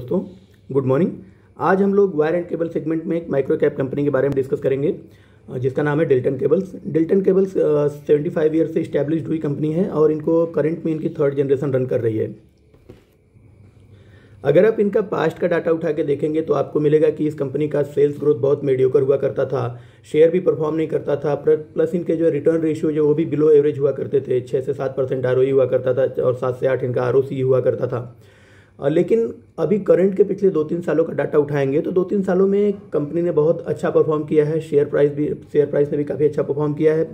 दोस्तों, good morning. आज हम लोग वायर एंड केबल सेगमेंट में एक माइक्रो कैप कंपनी के बारे में डिस्कस करेंगे जिसका नाम है Delton cables. Delton cables 75 year से इस्टेब्लिश्ड हुई कंपनी है और इनको करंट में इनकी थर्ड जनरेशन रन कर रही है। अगर आप इनका पास्ट का डाटा उठा के देखेंगे तो आपको मिलेगा कि इस कंपनी का सेल्स ग्रोथ बहुत मीडियोकर हुआ करता था, शेयर भी परफॉर्म नहीं करता था, प्लस इनके जो रिटर्न रेशियो जो वो भी बिलो एवरेज हुआ करते थे। 6 से 7% ROE हुआ करता था और 7 से 8 इनका ROC हुआ करता था। लेकिन अभी करंट के पिछले 2-3 सालों का डाटा उठाएंगे तो 2-3 सालों में कंपनी ने बहुत अच्छा परफॉर्म किया है। शेयर प्राइस ने भी काफ़ी अच्छा परफॉर्म किया है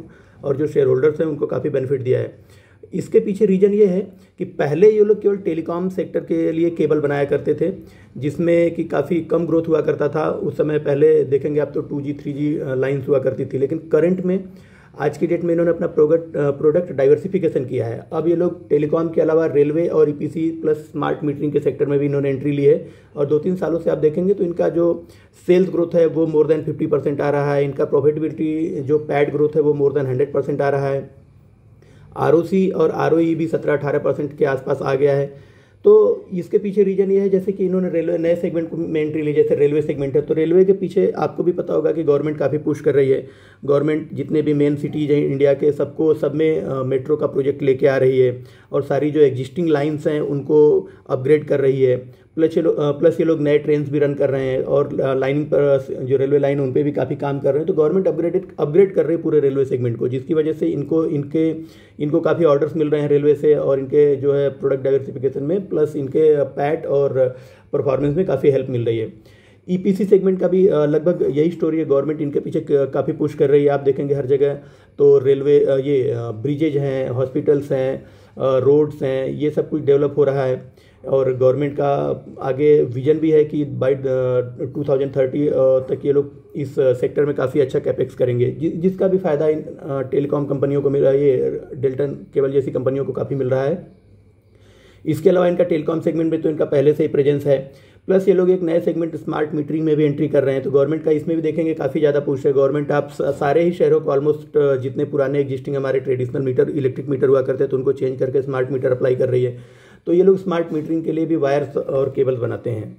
और जो शेयर होल्डर्स हैं उनको काफ़ी बेनिफिट दिया है। इसके पीछे रीजन ये है कि पहले ये लोग केवल टेलीकॉम सेक्टर के लिए केबल बनाया करते थे जिसमें कि काफ़ी कम ग्रोथ हुआ करता था। उस समय पहले देखेंगे आप तो 2G 3G लाइन्स हुआ करती थी, लेकिन करंट में आज की डेट में इन्होंने अपना प्रोडक्ट डाइवर्सिफिकेशन किया है। अब ये लोग टेलीकॉम के अलावा रेलवे और EPC प्लस स्मार्ट मीटरिंग के सेक्टर में भी इन्होंने एंट्री ली है और 2-3 सालों से आप देखेंगे तो इनका जो सेल्स ग्रोथ है वो मोर देन 50% आ रहा है। इनका प्रॉफिटेबिलिटी जो पैड ग्रोथ है वो मोर देन 100% आ रहा है। ROC और ROE भी 17-18% के आसपास आ गया है। तो इसके पीछे रीजन ये है जैसे कि इन्होंने रेलवे नए सेगमेंट में एंट्री ली, जैसे रेलवे सेगमेंट है तो रेलवे के पीछे आपको भी पता होगा कि गवर्नमेंट काफ़ी पुश कर रही है। गवर्नमेंट जितने भी मेन सिटीज हैं इंडिया के सब में मेट्रो का प्रोजेक्ट लेके आ रही है और सारी जो एग्जिस्टिंग लाइन्स हैं उनको अपग्रेड कर रही है। प्लस ये लोग नए ट्रेन्स भी रन कर रहे हैं और लाइनिंग पर जो रेलवे लाइन उन पर भी काफ़ी काम कर रहे हैं। तो गवर्नमेंट अपग्रेड कर रही है पूरे रेलवे सेगमेंट को, जिसकी वजह से इनको काफ़ी ऑर्डर्स मिल रहे हैं रेलवे से और इनके जो है प्रोडक्ट डाइवर्सिफिकेशन में प्लस इनके पैट और परफॉर्मेंस में काफ़ी हेल्प मिल रही है। EPC सेगमेंट का भी लगभग यही स्टोरी है। गवर्नमेंट इनके पीछे काफ़ी पुश कर रही है। आप देखेंगे हर जगह तो रेलवे ये ब्रिजेज हैं, हॉस्पिटल्स हैं, रोड्स हैं, ये सब कुछ डेवलप हो रहा है और गवर्नमेंट का आगे विजन भी है कि बाय 2030 तक ये लोग इस सेक्टर में काफ़ी अच्छा कैपेक्स करेंगे, जिसका भी फ़ायदा इन टेलीकॉम कंपनियों को मिल रहा है। ये डेल्टन केबल जैसी कंपनियों को काफ़ी मिल रहा है। इसके अलावा इनका टेलीकॉम सेगमेंट में तो इनका पहले से ही प्रेजेंस है, प्लस ये लोग एक नए सेगमेंट स्मार्ट मीटरिंग में भी एंट्री कर रहे हैं। तो गवर्नमेंट का इसमें भी देखेंगे काफ़ी ज़्यादा पुश है। गवर्नमेंट आप सारे ही शहरों को ऑलमोस्ट जितने पुराने एग्जिस्टिंग हमारे ट्रेडिशनल मीटर इलेक्ट्रिक मीटर हुआ करते हैं तो उनको चेंज करके स्मार्ट मीटर अप्लाई कर रही है। तो ये लोग स्मार्ट मीटरिंग के लिए भी वायर्स और केबल्स बनाते हैं।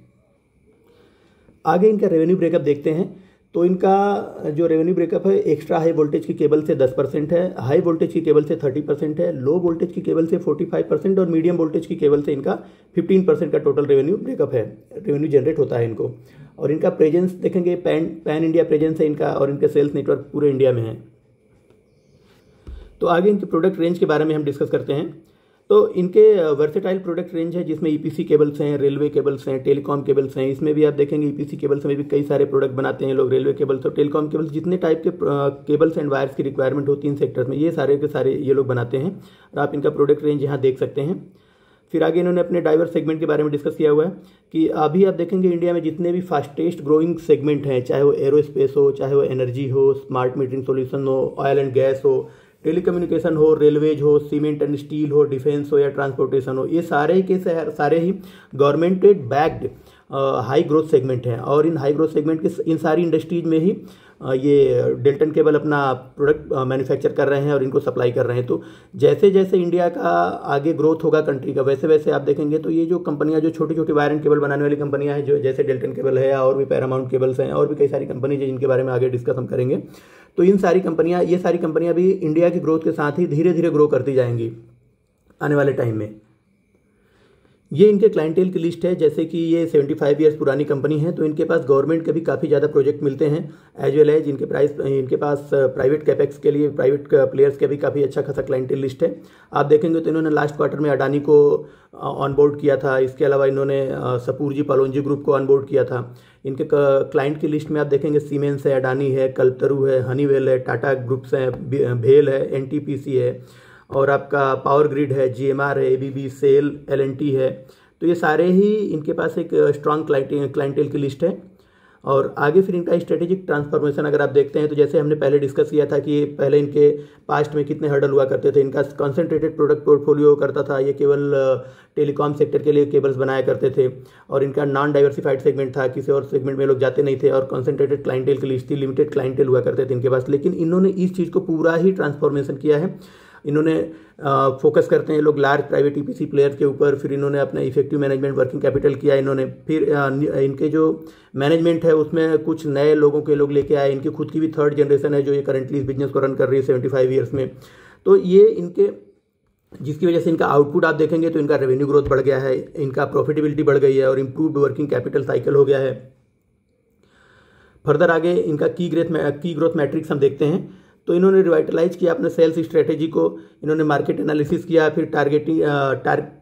आगे इनका रेवेन्यू ब्रेकअप देखते हैं तो इनका जो रेवेन्यू ब्रेकअप है एक्स्ट्रा हाई वोल्टेज की केबल से 10% है, हाई वोल्टेज की केबल से 30% है, लो वोल्टेज की केबल से 45% और मीडियम वोल्टेज की केबल से इनका 15% का टोटल रेवेन्यू ब्रेकअप है, रेवेन्यू जनरेट होता है इनको। और इनका प्रेजेंस देखेंगे पैन इंडिया प्रेजेंस है इनका और इनके सेल्स नेटवर्क पूरे इंडिया में है। तो आगे इनके प्रोडक्ट रेंज के बारे में हम डिस्कस करते हैं। तो इनके वर्सेटाइल प्रोडक्ट रेंज है जिसमें EPC केबल्स हैं, रेलवे केबल्स हैं, टेलीकॉम केबल्स हैं। इसमें भी आप देखेंगे EPC केबल्स में भी कई सारे प्रोडक्ट बनाते हैं लोग। रेलवे केबल्स और टेलीकॉम केबल्स जितने टाइप के केबल्स एंड वायर्स की रिक्वायरमेंट होती है इन सेक्टर्स में ये सारे के सारे ये लोग बनाते हैं और आप इनका प्रोडक्ट रेंज यहाँ देख सकते हैं। फिर आगे इन्होंने अपने डाइवर्स सेगमेंट के बारे में डिस्कस किया हुआ है कि अभी आप देखेंगे इंडिया में जितने भी फास्टेस्ट ग्रोइंग सेगमेंट हैं, चाहे वो एरोस्पेस हो, चाहे वो एनर्जी हो, स्मार्ट मीटरिंग सोल्यूशन हो, ऑयल एंड गैस हो, टेलीकम्युनिकेशन हो, रेलवेज हो, सीमेंट एंड स्टील हो, डिफेंस हो या ट्रांसपोर्टेशन हो, ये सारे के सारे ही गवर्नमेंटेड बैक्ड हाई ग्रोथ सेगमेंट हैं और इन हाई ग्रोथ सेगमेंट के इन सारी इंडस्ट्रीज में ही ये डेल्टन केबल अपना प्रोडक्ट मैन्युफैक्चर कर रहे हैं और इनको सप्लाई कर रहे हैं। तो जैसे जैसे इंडिया का आगे ग्रोथ होगा कंट्री का वैसे वैसे आप देखेंगे तो ये जो कंपनियां जो छोटी छोटी वायर एंड केबल बनाने वाली कंपनियां हैं जो जैसे डेल्टन केबल है और भी पैरामाउंट केबल्स हैं और भी कई सारी कंपनीज हैं जिनके बारे में आगे डिस्कस हम करेंगे। तो ये सारी कंपनियां भी इंडिया की ग्रोथ के साथ ही धीरे धीरे ग्रो करती जाएंगी आने वाले टाइम में। ये इनके क्लाइंटेल की लिस्ट है, जैसे कि ये 75 ईयर्स पुरानी कंपनी है तो इनके पास गवर्नमेंट के भी काफ़ी ज़्यादा प्रोजेक्ट मिलते हैं एज वेल एज इनके पास प्राइवेट कैपेक्स के लिए प्राइवेट प्लेयर्स के भी काफ़ी अच्छा खासा क्लाइंटेल लिस्ट है। आप देखेंगे तो इन्होंने लास्ट क्वार्टर में अडानी को ऑनबोर्ड किया था। इसके अलावा इन्होंने सपूरजी पालोनजी ग्रुप को ऑनबोर्ड किया था। इनके क्लाइंट की लिस्ट में आप देखेंगे सीमेंस है, अडानी है, कल्पतरू है, हनीवेल है, टाटा ग्रुप्स हैं, भेल है, NTPC है और आपका पावर ग्रिड है, GMR है, ABB, सेल, L&T है। तो ये सारे ही इनके पास एक स्ट्रॉन्ग क्लाइंटेल की लिस्ट है। और आगे फिर इनका स्ट्रेटेजिक ट्रांसफॉर्मेशन अगर आप देखते हैं तो जैसे हमने पहले डिस्कस किया था कि पहले इनके पास्ट में कितने हर्डल हुआ करते थे। इनका कॉन्सेंट्रेटेड प्रोडक्ट पोर्टफोलियो करता था, ये केवल टेलीकॉम सेक्टर के लिए केबल्स बनाया करते थे और इनका नॉन डाइवर्सिफाइड सेगमेंट था, किसी और सेगमेंट में लोग जाते नहीं थे और कॉन्सेंट्रेटेड क्लाइंटेल की लिस्ट थी, लिमिटेड क्लाइंटेल हुआ करते थे इनके पास। लेकिन इन्होंने इस चीज़ को पूरा ही ट्रांसफॉर्मेशन किया है। इन्होंने फोकस करते हैं ये लोग लार्ज प्राइवेट ईपीसी प्लेयर के ऊपर। फिर इन्होंने अपना इफेक्टिव मैनेजमेंट वर्किंग कैपिटल किया इन्होंने। फिर इनके जो मैनेजमेंट है उसमें कुछ नए लोगों के लोग लेके आए। इनकी खुद की भी थर्ड जनरेशन है जो ये करंटली इस बिजनेस को रन कर रही है 75 ईयर्स में। तो ये इनके जिसकी वजह से इनका आउटपुट आप देखेंगे तो इनका रेवेन्यू ग्रोथ बढ़ गया है, इनका प्रॉफिटेबिलिटी बढ़ गई है और इम्प्रूव्ड वर्किंग कैपिटल साइकिल हो गया है। फर्दर आगे इनका की ग्रोथ मैट्रिक्स हम देखते हैं। तो इन्होंने रिवाइटलाइज किया अपने सेल्स स्ट्रेटेजी को, इन्होंने मार्केट एनालिसिस किया, फिर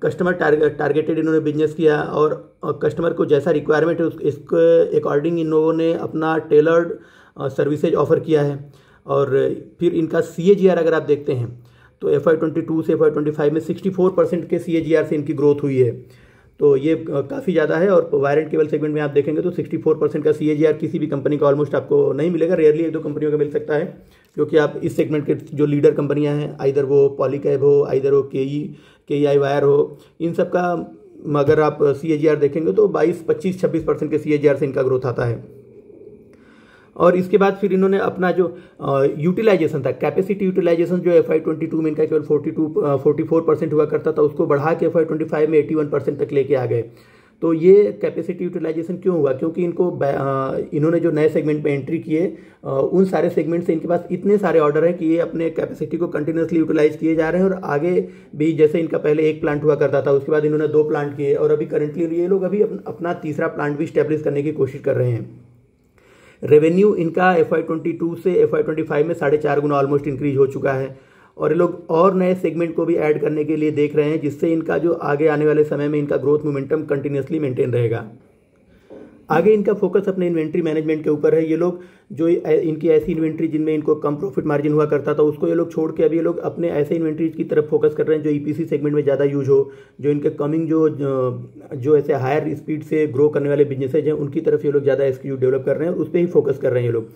कस्टमर टारगेटेड इन्होंने बिजनेस किया और कस्टमर को जैसा रिक्वायरमेंट है इसके अकॉर्डिंग इन लोगों ने अपना टेलर्ड सर्विसेज ऑफर किया है। और फिर इनका CAGR अगर आप देखते हैं तो FY22 से FY25 में 64% के CAGR से इनकी ग्रोथ हुई है। तो ये काफ़ी ज़्यादा है। और वायर एंड केबल सेगमेंट में आप देखेंगे तो 64% का CAGR किसी भी कंपनी का ऑलमोस्ट आपको नहीं मिलेगा, रेयरली एक दो कंपनियों का मिल सकता है, क्योंकि आप इस सेगमेंट के जो लीडर कंपनियां हैं, आइदर वो पॉलीकैब हो, आइदर वो KEI वायर हो, इन सब का अगर आप CAGR देखेंगे तो 22, 25, 26% के CAGR से इनका ग्रोथ आता है। और इसके बाद फिर इन्होंने अपना जो यूटिलाइजेशन था, कैपेसिटी यूटिलाइजेशन जो FY22 में इनका केवल 44% हुआ करता था, उसको बढ़ा के FY25 में 81% तक लेके आ गए। तो ये कैपेसिटी यूटिलाइजेशन क्यों हुआ? क्योंकि इन्होंने जो नए सेगमेंट में एंट्री किए उन सारे सेगमेंट से इनके पास इतने सारे ऑर्डर हैं कि ये अपने कैपेसिटी को कंटिन्यूसली यूटिलाइज किए जा रहे हैं। और आगे भी जैसे इनका पहले एक प्लांट हुआ करता था, उसके बाद इन्होंने 2 प्लांट किए और अभी करंटली ये लोग अभी अपना तीसरा प्लांट भी स्टैब्लिश करने की कोशिश कर रहे हैं। रेवेन्यू इनका FY22 से FY25 में 4.5 गुना ऑलमोस्ट इंक्रीज हो चुका है। और ये लोग और नए सेगमेंट को भी ऐड करने के लिए देख रहे हैं, जिससे इनका जो आगे आने वाले समय में इनका ग्रोथ मोमेंटम कंटिन्यूसली मेंटेन रहेगा। आगे इनका फोकस अपने इन्वेंट्री मैनेजमेंट के ऊपर है। ये लोग जो इनकी ऐसी इन्वेंट्री जिनमें इनको कम प्रॉफिट मार्जिन हुआ करता था, उसको ये लोग छोड़ के अभी ये लोग अपने ऐसे इन्वेंट्रीज की तरफ फोकस कर रहे हैं जो ईपीसी सेगमेंट में ज़्यादा यूज हो, जो इनके कमिंग जो ऐसे हायर स्पीड से ग्रो करने वाले बिजनेसेज हैं उनकी तरफ ये लोग ज़्यादा SKU डेवलप कर रहे हैं और उस पर ही फोकस कर रहे हैं ये लोग।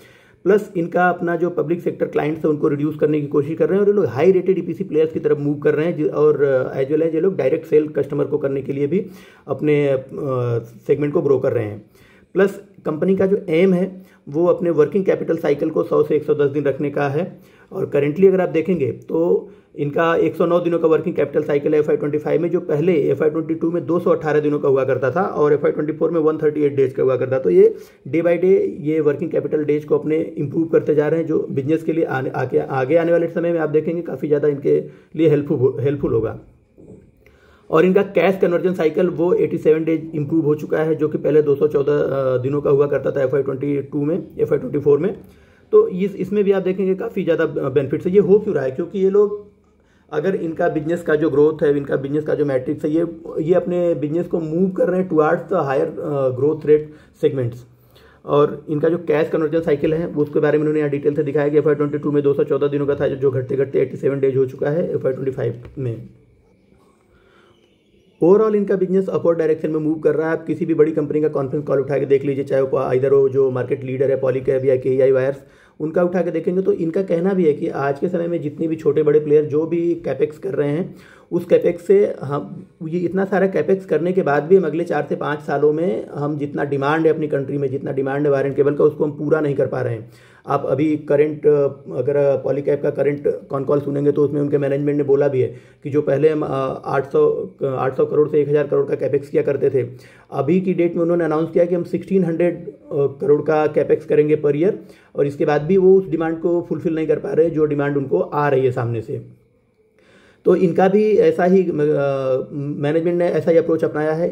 प्लस इनका अपना जो पब्लिक सेक्टर क्लाइंट्स है उनको रिड्यूस करने की कोशिश कर रहे हैं और ये लोग हाई रेटेड ईपीसी प्लेयर्स की तरफ मूव कर रहे हैं। और एज वेल एज ये लोग डायरेक्ट सेल कस्टमर को करने के लिए भी अपने सेगमेंट को ग्रो कर रहे हैं। प्लस कंपनी का जो एम है वो अपने वर्किंग कैपिटल साइकिल को 100 से 110 दिन रखने का है। और करेंटली अगर आप देखेंगे तो इनका 109 दिनों का वर्किंग कैपिटल साइकिल है FY25 में, जो पहले FY22 में 218 दिनों का हुआ करता था और FY24 में 138 डेज का हुआ करता। तो ये डे बाय डे ये वर्किंग कैपिटल डेज को अपने इंप्रूव करते जा रहे हैं, जो बिजनेस के लिए आगे आने वाले समय में आप देखेंगे काफ़ी ज़्यादा इनके लिए हेल्पफुल होगा। और इनका कैश कन्वर्जन साइकिल वो 87 डेज इंप्रूव हो चुका है, जो कि पहले 214 दिनों का हुआ करता था FY24 में। तो इसमें भी आप देखेंगे काफ़ी ज़्यादा बेनिफिट्स है। ये हो क्यों रहा है? क्योंकि ये लोग अगर इनका बिजनेस का जो ग्रोथ है, इनका बिजनेस का जो मैट्रिक्स है, ये अपने बिजनेस को मूव कर रहे हैं towards the higher growth rate segments. और इनका जो कैश कन्वर्जन साइकिल है उसके बारे में उन्होंने यहाँ डिटेल से दिखाया कि FY22 में 214 दिनों का था, जो घटते घटते 87 डेज हो चुका है FY25 में। ओवरऑल इनका बिजनेस अपवर्ड डायरेक्शन में मूव कर रहा है। आप किसी भी बड़ी कंपनी का कॉन्फ्रेंस कॉल उठा के देख लीजिए, चाहे वो इधर हो जो मार्केट लीडर है पॉलीकैब या KEI वायर्स, उनका उठा के देखेंगे तो इनका कहना भी है कि आज के समय में जितने भी छोटे बड़े प्लेयर जो भी कैपेक्स कर रहे हैं, उस कैपेक्स से हम ये इतना सारा कैपेक्स करने के बाद भी हम अगले 4 से 5 सालों में हम जितना डिमांड है अपनी कंट्री में, जितना डिमांड है वायर एंड केबल का, उसको हम पूरा नहीं कर पा रहे हैं। आप अभी करंट अगर पॉलीकैब का करंट कॉन कॉल सुनेंगे तो उसमें उनके मैनेजमेंट ने बोला भी है कि जो पहले हम 800 करोड़ से 1000 करोड़ का कैपेक्स किया करते थे, अभी की डेट में उन्होंने अनाउंस किया कि हम 1600 करोड़ का कैपेक्स करेंगे पर ईयर। और इसके बाद भी वो उस डिमांड को फुलफिल नहीं कर पा रहे जो डिमांड उनको आ रही है सामने से। तो इनका भी ऐसा ही मैनेजमेंट ने ऐसा ही अप्रोच अपनाया है।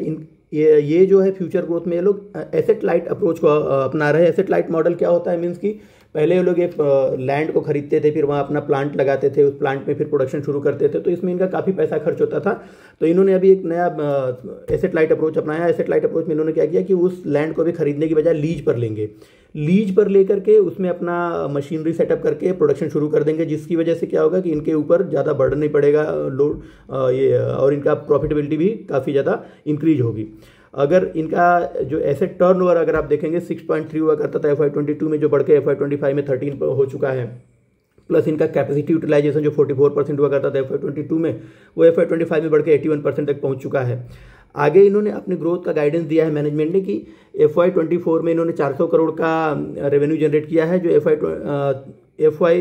ये जो है फ्यूचर ग्रोथ में ये लोग एसेट लाइट अप्रोच को अपना रहे हैं। एसेट लाइट मॉडल क्या होता है? मीन्स कि पहले ये लोग एक लैंड को खरीदते थे, फिर वहाँ अपना प्लांट लगाते थे, उस प्लांट में फिर प्रोडक्शन शुरू करते थे, तो इसमें इनका काफ़ी पैसा खर्च होता था। तो इन्होंने अभी एक नया एसेट लाइट अप्रोच अपनाया। एसेट लाइट अप्रोच में इन्होंने क्या किया कि उस लैंड को भी खरीदने की बजाय लीज पर लेंगे, लीज पर लेकर के उसमें अपना मशीनरी सेटअप करके प्रोडक्शन शुरू कर देंगे, जिसकी वजह से क्या होगा कि इनके ऊपर ज़्यादा बर्डन नहीं पड़ेगा लोड और इनका प्रॉफिटेबिलिटी भी काफ़ी ज़्यादा इंक्रीज होगी। अगर इनका जो एसेट टर्नओवर अगर आप देखेंगे 6.3 हुआ करता था FY22 में, जो बढ़ के FY25 में 13 हो चुका है। प्लस इनका कैपेसिटी यूटिलाइजेशन जो 44% हुआ करता था FY22 में, वो FY25 में बढ़ के 81% तक पहुंच चुका है। आगे इन्होंने अपने ग्रोथ का गाइडेंस दिया है मैनेजमेंट ने कि FY24 में इन्होंने 400 करोड़ का रेवेन्यू जनरेट किया है, जो FY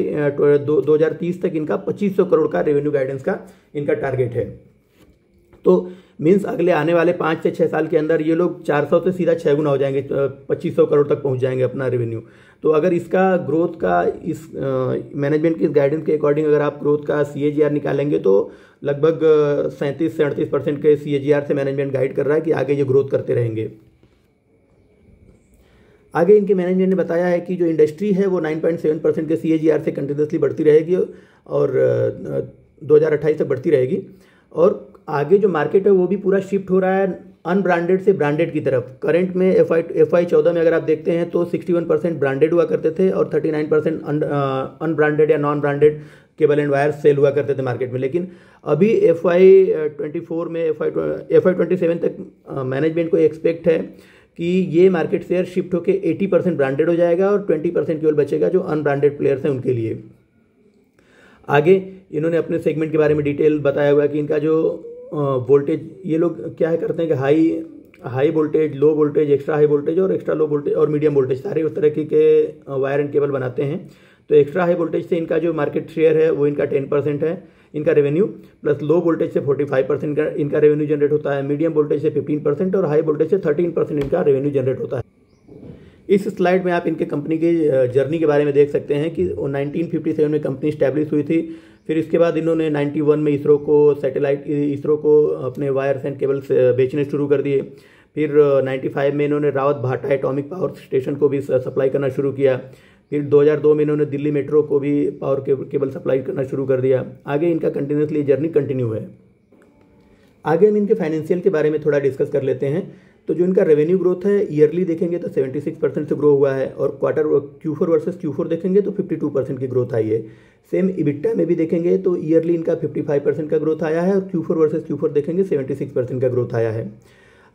2030 तक इनका 2500 करोड़ का रेवेन्यू गाइडेंस का इनका टारगेट है। तो मीन्स अगले आने वाले 5 से 6 साल के अंदर ये लोग 400 से सीधा 6 गुना हो जाएंगे, 2500 करोड़ तक पहुंच जाएंगे अपना रेवेन्यू। तो अगर इसका ग्रोथ का इस मैनेजमेंट की गाइडेंस के अकॉर्डिंग अगर आप ग्रोथ का CAGR निकालेंगे तो लगभग 37 से 38% के CAGR से मैनेजमेंट गाइड कर रहा है कि आगे ये ग्रोथ करते रहेंगे। आगे इनके मैनेजमेंट ने बताया है कि जो इंडस्ट्री है वो 9.7% के CAGR से कंटिन्यूसली बढ़ती रहेगी और 2028 तक बढ़ती रहेगी। और आगे जो मार्केट है वो भी पूरा शिफ्ट हो रहा है अनब्रांडेड से ब्रांडेड की तरफ। करंट में FY 14 में अगर आप देखते हैं तो 61% ब्रांडेड हुआ करते थे और 39% अनब्रांडेड या non branded cable and wire sale हुआ करते थे मार्केट में। लेकिन अभी FY 24 में FY 27 तक मैनेजमेंट को एक्सपेक्ट है कि ये मार्केट शेयर शिफ्ट होकर 80% ब्रांडेड हो जाएगा और 20% केवल बचेगा जो अनब्रांडेड प्लेयर्स हैं उनके लिए। आगे इन्होंने अपने सेगमेंट के बारे में डिटेल बताया हुआ है कि इनका जो वोल्टेज, ये लोग क्या है करते हैं कि high voltage, low voltage, extra high voltage और एक्स्ट्रा लो वोल्टेज और मीडियम वोल्टेज सारे उस तरह के वायर एंड केबल बनाते हैं। तो एक्स्ट्रा हाई वोल्टेज से इनका जो मार्केट शेयर है वो इनका 10% है इनका रेवेन्यू, प्लस लो वोल्टेज से 45% का इनका रेवेन्यू जनरेट होता है, मीडियम वोल्टेज से 15% और हाई वोल्टेज से 13% इनका रेवेन्यू जनरेट होता है। इस स्लाइड में आप इनके कंपनी की जर्नी के बारे में देख सकते हैं कि 1957 में कंपनी स्टैब्लिश हुई थी। फिर इसके बाद इन्होंने 91 में इसरो को अपने वायर्स एंड केबल्स बेचने शुरू कर दिए। फिर 95 में इन्होंने रावत भाटा एटॉमिक पावर स्टेशन को भी सप्लाई करना शुरू किया। फिर 2002 में इन्होंने दिल्ली मेट्रो को भी पावर केबल सप्लाई करना शुरू कर दिया। आगे इनका कंटिन्यूसली जर्नी कंटिन्यू है। आगे हम इनके फाइनेंशियल के बारे में थोड़ा डिस्कस कर लेते हैं। तो जो इनका रेवेन्यू ग्रोथ है ईयरली देखेंगे तो 76% से ग्रो हुआ है और क्वार्टर Q4 वर्सेस Q4 देखेंगे तो 52% की ग्रोथ आई है। सेम इबिट्टा में भी देखेंगे तो ईयरली इनका 55% का ग्रोथ आया है और Q4 वर्सेस Q4 देखेंगे 76% का ग्रोथ आया है।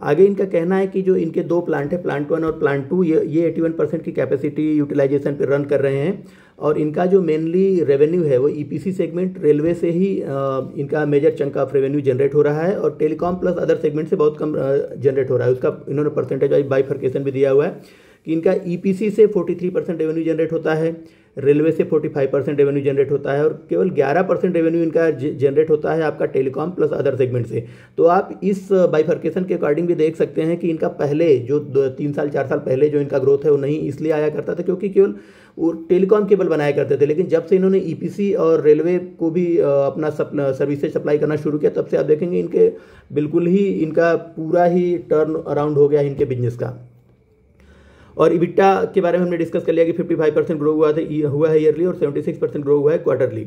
आगे इनका कहना है कि जो इनके 2 प्लांट है, प्लांट 1 और प्लांट 2, ये 81% की कैपेसिटी यूटिलाइजेशन पर रन कर रहे हैं और इनका जो मेनली रेवेन्यू है वो EPC सेगमेंट, रेलवे से ही इनका major chunk of revenue generate हो रहा है और टेलीकॉम प्लस अदर सेगमेंट से बहुत कम जनरेट हो रहा है। उसका इन्होंने परसेंटेज वाइज बाइफर्केशन भी दिया हुआ है कि इनका EPC से 43% रेवेन्यू जनरेट होता है, रेलवे से 45% रेवेन्यू जनरेट होता है और केवल 11% रेवेन्यू इनका जनरेट होता है आपका टेलीकॉम प्लस अदर सेगमेंट से। तो आप इस बाइफर्केशन के अकॉर्डिंग भी देख सकते हैं कि इनका पहले जो 3 साल 4 साल पहले जो इनका ग्रोथ है वो नहीं इसलिए आया करता था क्योंकि केवल वो टेलीकॉम केबल बनाया करते थे। लेकिन जब से इन्होंने EPC और रेलवे को भी अपना सर्विसेज सप्लाई करना शुरू किया तब से आप देखेंगे इनके बिल्कुल ही इनका पूरा ही टर्न अराउंड हो गया इनके बिजनेस का। और इबिट्टा के बारे में हमने डिस्कस कर लिया कि 55% ग्रो हुआ है ईयरली और 76% ग्रो हुआ है क्वार्टरली।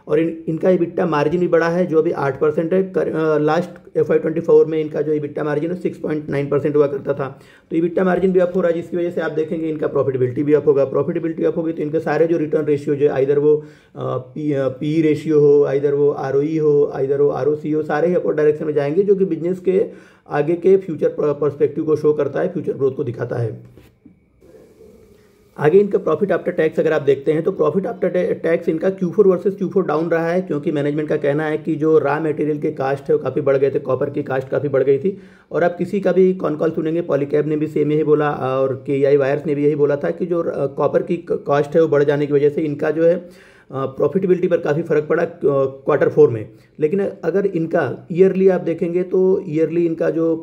और इनका इबिट्टा मार्जिन भी बढ़ा है जो अभी 8% है। लास्ट FY 24 में इनका जो इबिट्टा मार्जिन है 6.9% हुआ करता था। तो इबिट्टा मार्जिन भी अप हो रहा है जिसकी वजह से आप देखेंगे इनका प्रॉफिटेबिलिटी भी अप होगा। प्रॉफिटेबिलिटी अप होगी तो इनके सारे जो रिटर्न रेशियो जो आइदर वो PE रेशियो हो, आइदर वो ROE हो, आइदर वो ROC हो, सारे ही अपवर्ड डायरेक्शन में जाएंगे जो कि बिजनेस के आगे के फ्यूचर पर्सपेक्टिव को शो करता है, फ्यूचर ग्रोथ को दिखाता है। आगे इनका प्रॉफिट आफ्टर टैक्स अगर आप देखते हैं तो प्रॉफिट आफ्टर टैक्स इनका Q4 वर्सेस Q4 डाउन रहा है क्योंकि मैनेजमेंट का कहना है कि जो रॉ मटेरियल के कास्ट है वो काफ़ी बढ़ गए थे, कॉपर की कास्ट काफ़ी बढ़ गई थी। और आप किसी का भी कॉल सुनेंगे, पॉलीकैब ने भी सेम यही बोला और KEI वायर्स ने भी यही बोला था कि जो कॉपर की कास्ट है वो बढ़ जाने की वजह से इनका जो है प्रॉफिटेबिलिटी पर काफ़ी फर्क पड़ा Q4 में। लेकिन अगर इनका ईयरली आप देखेंगे तो ईयरली इनका जो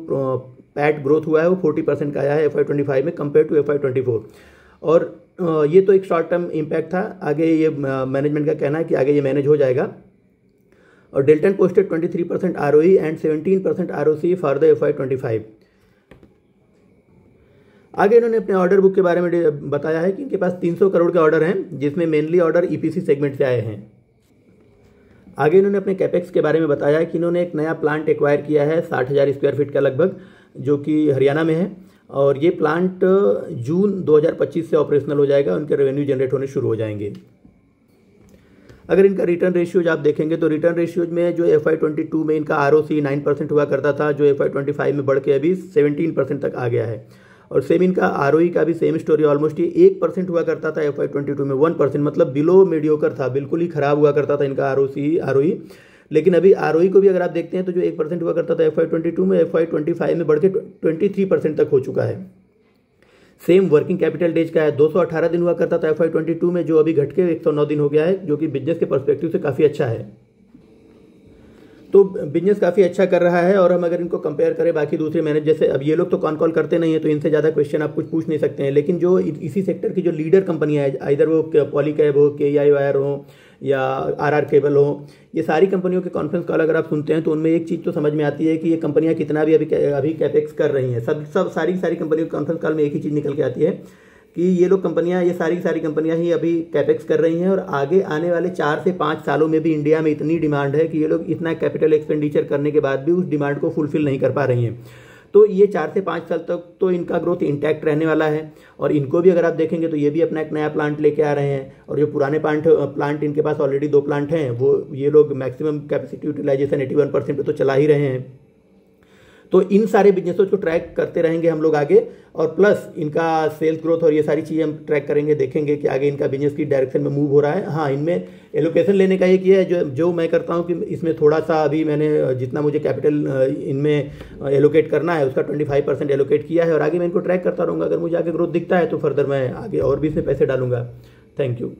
पैट ग्रोथ हुआ है वो 40% का आया है FY 25 में कंपेयर टू FY 24। और ये तो एक शॉर्ट टर्म इम्पैक्ट था। आगे ये मैनेजमेंट का कहना है कि आगे ये मैनेज हो जाएगा। और Delton posted 23% ROE and 17% ROC for the FY 25। आगे इन्होंने अपने ऑर्डर बुक के बारे में बताया है कि इनके पास 300 करोड़ के ऑर्डर हैं जिसमें मेनली ऑर्डर EPC सेगमेंट से आए हैं। आगे इन्होंने अपने कैपेक्स के बारे में बताया है कि इन्होंने एक नया प्लांट एक्वायर किया है 60,000 स्क्वायर फीट का लगभग, जो कि हरियाणा में है और ये प्लांट जून 2025 से ऑपरेशनल हो जाएगा। उनके रेवेन्यू जनरेट होने शुरू हो जाएंगे। अगर इनका रिटर्न रेशियोज आप देखेंगे तो रिटर्न रेशियोज में जो FY 22 में इनका ROC 9% हुआ करता था जो FY 25 में बढ़ के अभी 17% तक आ गया है। और सेम इनका ROE का भी सेम स्टोरी, ऑलमोस्ट ये 1% हुआ करता था FY 22 में, 1% मतलब बिलो मीडियोकर था, बिल्कुल ही खराब हुआ करता था इनका ROE। लेकिन अभी ROE को भी अगर आप देखते हैं तो जो 1% हुआ करता था FY 22 में FY 25 में बढ़ के 23% तक हो चुका है। सेम वर्किंग कैपिटल डेज का है, 218 दिन हुआ करता था FY22 में, जो अभी घट के 109 दिन हो गया है, जो कि बिजनेस के पर्सपेक्टिव से काफ़ी अच्छा है। तो बिजनेस काफ़ी अच्छा कर रहा है। और हम अगर इनको कंपेयर करें बाकी दूसरे मैनेज, जैसे अब ये लोग तो कॉल करते नहीं है तो इनसे ज़्यादा क्वेश्चन आप कुछ पूछ नहीं सकते हैं, लेकिन जो इसी सेक्टर की जो लीडर कंपनियां हैं, इधर वो पॉलीकैब हो, KEI वायर हो या RR केबल हो, ये सारी कंपनियों के कॉन्फ्रेंस कॉल अगर आप सुनते हैं तो उनमें एक चीज़ तो समझ में आती है कि ये कंपनियां कितना भी अभी कैपेक्स कर रही हैं। सब सारी कंपनियों के कॉन्फ्रेंस कॉल में एक ही चीज़ निकल के आती है कि ये लोग कंपनियां, ये सारी कंपनियां ही अभी कैपेक्स कर रही हैं और आगे आने वाले 4 से 5 सालों में भी इंडिया में इतनी डिमांड है कि ये लोग इतना कैपिटल एक्सपेंडिचर करने के बाद भी उस डिमांड को फुलफिल नहीं कर पा रही हैं। तो ये 4 से 5 साल तक तो इनका ग्रोथ इंटैक्ट रहने वाला है। और इनको भी अगर आप देखेंगे तो ये भी अपना एक नया प्लांट लेके आ रहे हैं, और जो पुराने प्लांट इनके पास ऑलरेडी 2 प्लांट हैं, वो ये लोग मैक्सिमम कैपेसिटी यूटिलाइजेशन 81% पे तो चला ही रहे हैं। तो इन सारे बिजनेसों को ट्रैक करते रहेंगे हम लोग आगे, और प्लस इनका सेल्स ग्रोथ और ये सारी चीज़ें हम ट्रैक करेंगे, देखेंगे कि आगे इनका बिजनेस की डायरेक्शन में मूव हो रहा है। हाँ, इनमें एलोकेशन लेने का एक ये है जो मैं करता हूँ कि इसमें थोड़ा सा अभी मैंने जितना मुझे कैपिटल इनमें एलोकेट करना है उसका 25% एलोकेट किया है, और आगे मैं इनको ट्रैक करता रहूँगा। अगर मुझे आगे ग्रोथ दिखता है तो फर्दर मैं आगे और भी इसमें पैसे डालूंगा। Thank you.